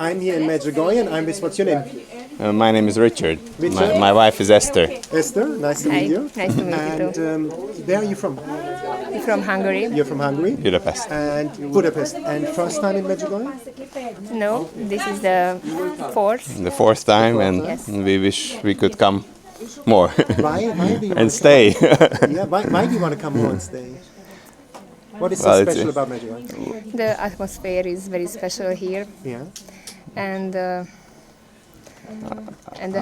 I'm here in Medjugorje, and I'm with, what's your name? My name is Richard. Richard? My wife is Esther. Esther, nice to Hi, meet you. nice to meet you too. And where are you from? From Hungary? You're from Hungary? Budapest. And Budapest. And first time in Medjugorje? No, this is the fourth. The fourth time, and Yes. we wish we could come more Why do you and want stay. yeah, why do you want to come more and stay? What is so Well, it's- special about Medjugorje? The atmosphere is very special here, Yeah. and the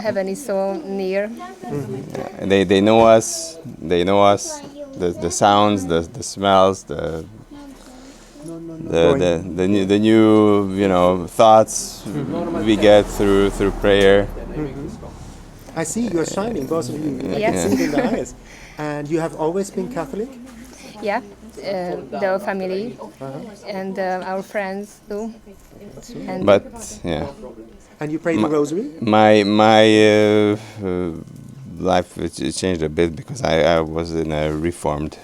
heaven is so near. They know us. They know us. The sounds, the smells, the new thoughts we get through prayer. I see you're shining, both of you. I Yes. can see it in the eyes. And you have always been Catholic? Yeah, the family and our friends too. And But yeah, And you pray the rosary? my life it changed a bit because I was in a Reformed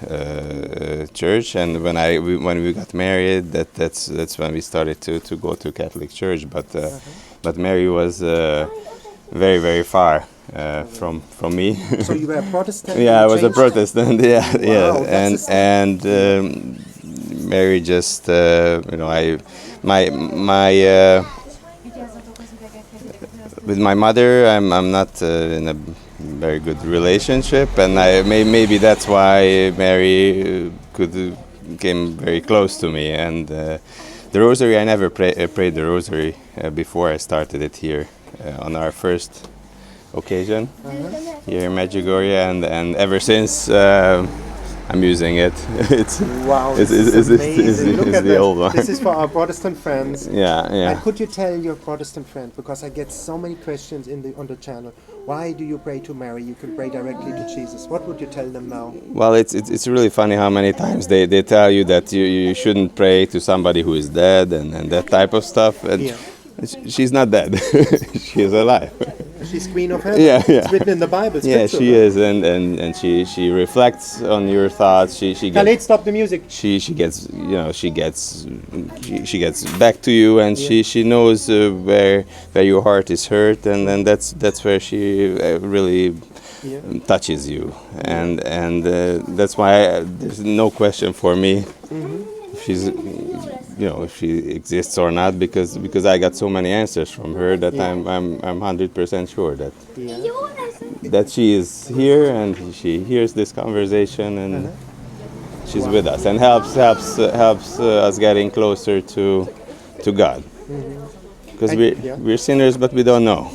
church, and when we got married, that's when we started to go to Catholic church. But Mary was very, very far from me. So you were a Protestant? Yeah, I and was a changed? Protestant. Yeah, yeah, that's and Mary just with my mother, I'm not in a very good relationship, and maybe that's why Mary came very close to me. And the Rosary, I never prayed the Rosary before I started it here on our first occasion here in Medjugorje, and ever since I'm using it. Wow, it's amazing. Look at the old one. This is for our Protestant friends. Yeah, yeah. And could you tell your Protestant friend, because I get so many questions on the channel, why do you pray to Mary? You can pray directly to Jesus. What would you tell them now? Well, it's really funny how many times they tell you that you shouldn't pray to somebody who is dead and that type of stuff. And Yeah. she's not dead. She is alive. She's Queen of Heaven. Yeah, yeah. It's written in the Bible. It's Yeah, scripture, she right? is, and she reflects on your thoughts. She Khalid, gets stop the music. she gets she gets back to you, and she knows where your heart is hurt, and then that's where she really Yeah. touches you, and that's why there's no question for me if she's if she exists or not, because I got so many answers from her that I'm 100% sure that she is here and she hears this conversation and she's with us and helps us getting closer to God, because we're sinners, but we don't know.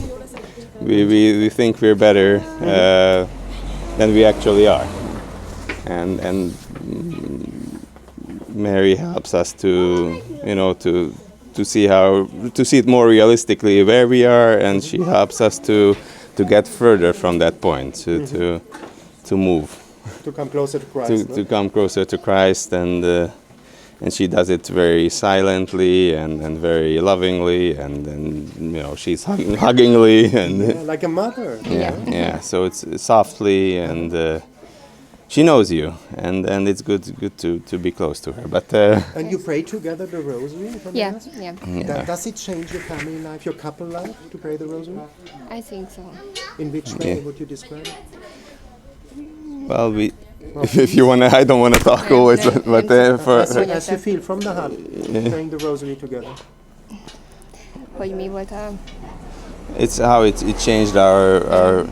We think we're better than we actually are, and Mary helps us to see it more realistically where we are, and she helps us to get further from that point, to move, To come closer to Christ. to come closer to Christ, and she does it very silently and very lovingly, and she's huggingly, and Yeah, like a mother. yeah. So it's softly, and she knows you, and it's good to be close to her. But And you pray together the rosary? from yeah, Mass? yeah, Does it change your family life, your couple life, to pray the rosary? I think so. In which way would you describe it? well, if you wanna, I don't wanna talk always, but for As you feel from the heart, praying the rosary together. Hogy mi volt a... it's how it changed our.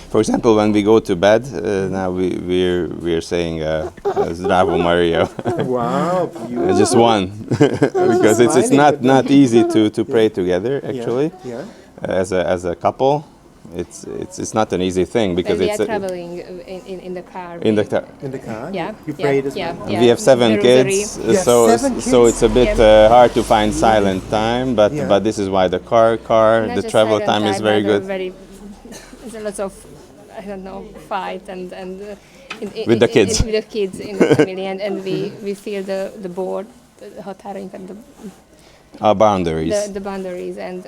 For example, when we go to bed, now we're saying Zdravo Maria, Wow, beautiful. just one, because it's not easy to pray together actually. Yeah. As a couple, it's not an easy thing because we are it's traveling in the car. in the car. In the car? Yeah. You pray it as yeah, well? yeah. We have 7 The rosary. kids, You have so 7 so kids? it's a bit hard to find silent time. But Yeah. but this is why the Not the just travel silent time is very but good. There's a lot of, I don't know, fight and With the kids. with the kids in the family, and we feel the board, the határainkat, Our boundaries. the boundaries, and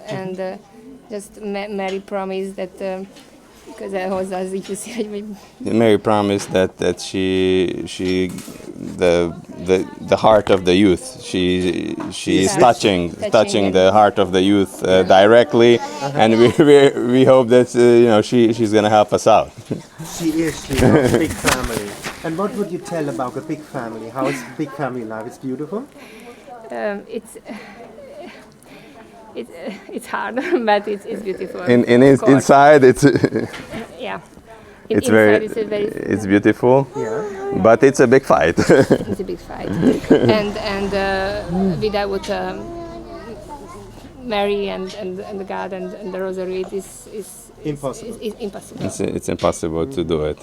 just Mary promised that közel hozzá, az így hiszi, hogy Mary promised that the heart of the youth, she is touching the heart of the youth directly, and we hope that she's going to help us out. She is, she loves big family. And what would you tell about a big family? How is big family life? It's beautiful? it's hard, but it's beautiful. Of course. Inside, it's Yeah. it's Inside very it's it's beautiful, Yeah. but it's a big fight. it's a big fight, and without Mary and the God and the Rosary, it is Impossible. It's impossible. It's impossible to do it,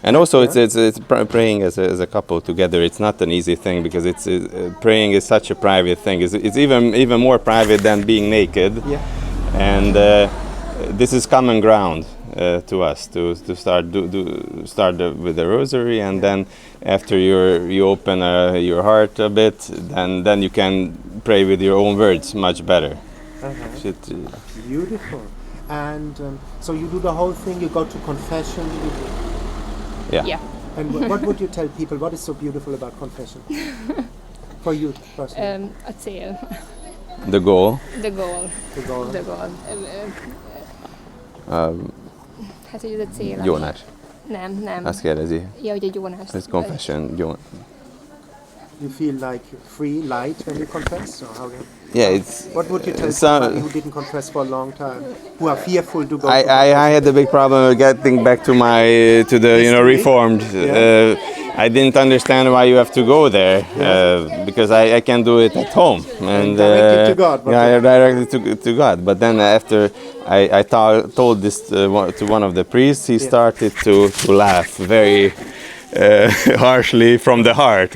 and also it's praying as a couple together. It's not an easy thing because it's praying is such a private thing. It's even more private than being naked. Yeah. And this is common ground to us to start with the Rosary, and then after you open your heart a bit, then you can pray with your own words much better. Beautiful. And so you do the whole thing, you go to confession. Yeah. And what would you tell people? What is so beautiful about confession? For you personally. A cél. The goal. The goal. The goal. The goal. Hát, hogy ez a cél. Gyónás. Nem. Azt kérdezi. Ja, hogy a gyónás. Ez confession. You feel like free, light when you confess? Or how? Yeah, it's. What would you tell Some- somebody who didn't confess for a long time, who are fearful to go? I had a big problem with getting back to the Reformed. I didn't understand why you have to go there because I can do it at home and directly to God, but yeah, directly to God. But then after I told this to one of the priests, he started to laugh very harshly from the heart.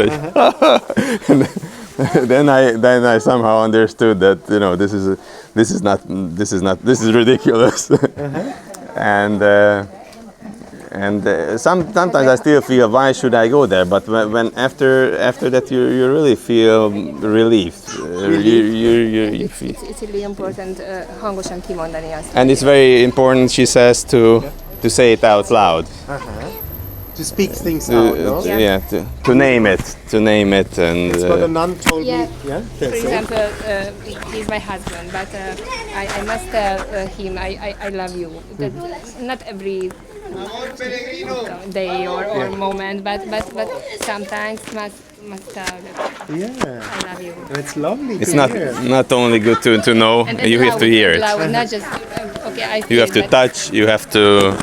Then I somehow understood that this is ridiculous. And sometimes I still feel, why should I go there? But when after that you really feel relief. You feel. It's really important hangosan kimondani azt. And it's very important, she says, to say it out loud. To speak things out, no? Yeah, to name it, and That's what a nun told Yeah. me. Yeah. For That's it. example, he's my husband, but I must tell him I love you. That not every day or moment, but sometimes must tell that Yeah. I love you. It's lovely it's to hear. not only good to know, And you have to hear it. Loud, not just okay. I You have to feel, but touch, you have to.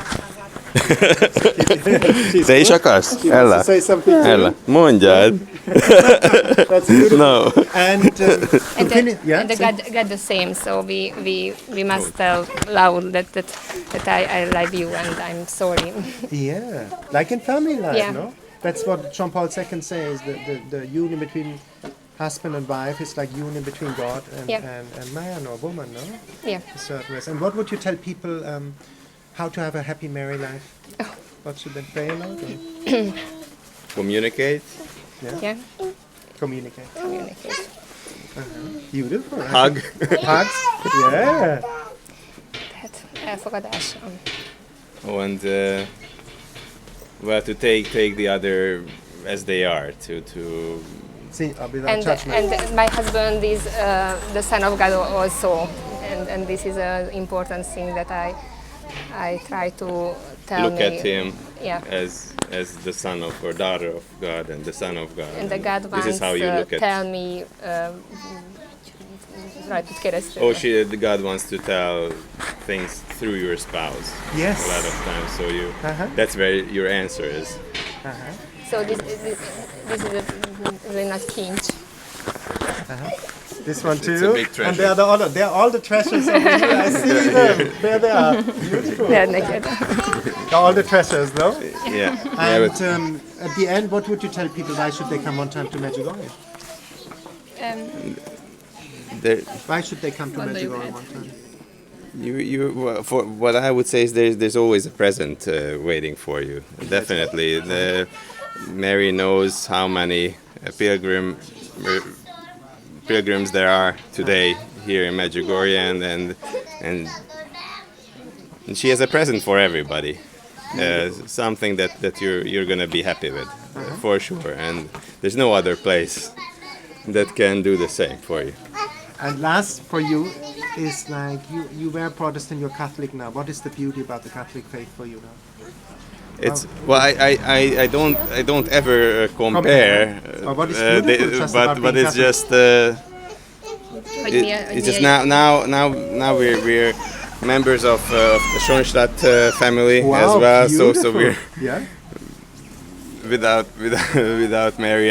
Te is akarsz? She wants Ella. to say something to Ella, mondjad. That's beautiful. No. And and yeah. the God the same. So we must tell loud that I love you and I'm sorry. Yeah, like in family life, Yeah. no? That's what John Paul II says. The union between husband and wife is like union between God and man or woman, no? Yeah. In certain ways. And what would you tell people how to have a happy married life? What should they pray about? Or Communicate. Yeah. communicate. Communicate. Beautiful. Hug. Hugs. Yeah. Tehát elfogadás. And well, to take the other as they are, to See, without And judgment. my husband is the son of God also, and this is an important thing that I try to tell look me. at him Yeah. as the son of or daughter of God and the son of God. And the God This wants is how you look at. tell me rajtad keresztül. The God wants to tell things through your spouse. Yes. A lot of times, so that's where your answer is. So this is a really nice kincs. This one too. It's a big treasure. And they're all the treasures over here. I see them. There they are. Beautiful. De neked. All the treasures, no? Yeah. And at the end, what would you tell people? Why should they come one time to Medjugorje? Why should they come to Medjugorje one time? Well, for what I would say is there's always a present waiting for you. Definitely, Mary knows how many pilgrims there are today here in Medjugorje, and And she has a present for everybody, something that you're gonna be happy with, for sure. And there's no other place that can do the same for you. And last for you is like you were Protestant, you're Catholic now. What is the beauty about the Catholic faith for you now? It's well, I don't ever compare. What is beautiful just about but being it's Catholic? just it's just now we're members of the Schoenstatt family Wow, as well. So beautiful. we're Yeah. without Mary,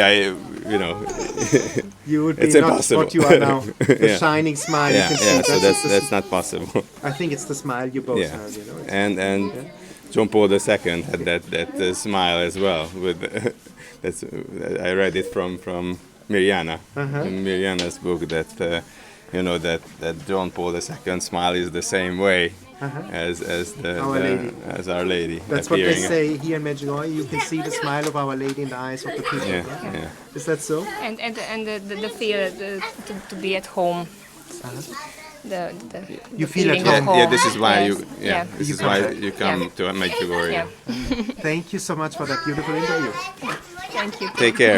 You would be it's not impossible. what you are now. The Yeah. shining smile you yeah, can yeah. see. So that's not possible. I think it's the smile you both Yeah, have. You know. and John Paul II had that smile as well. With that's I read it from Mirjana in Mirjana's book that that John Paul II smile is the same way as Our Lady. as Our Lady. That's what they appearing. say here in Medjugorje. You can see the smile of Our Lady in the eyes of the people. Yeah, right? yeah. Is that so? And the feel to be at home. The You feel at feeling of home. Yeah, this is why Yes. this You is come why back. you come Yeah. to Medjugorje. Yeah. Thank you so much for that beautiful interview. Thank you. Take care.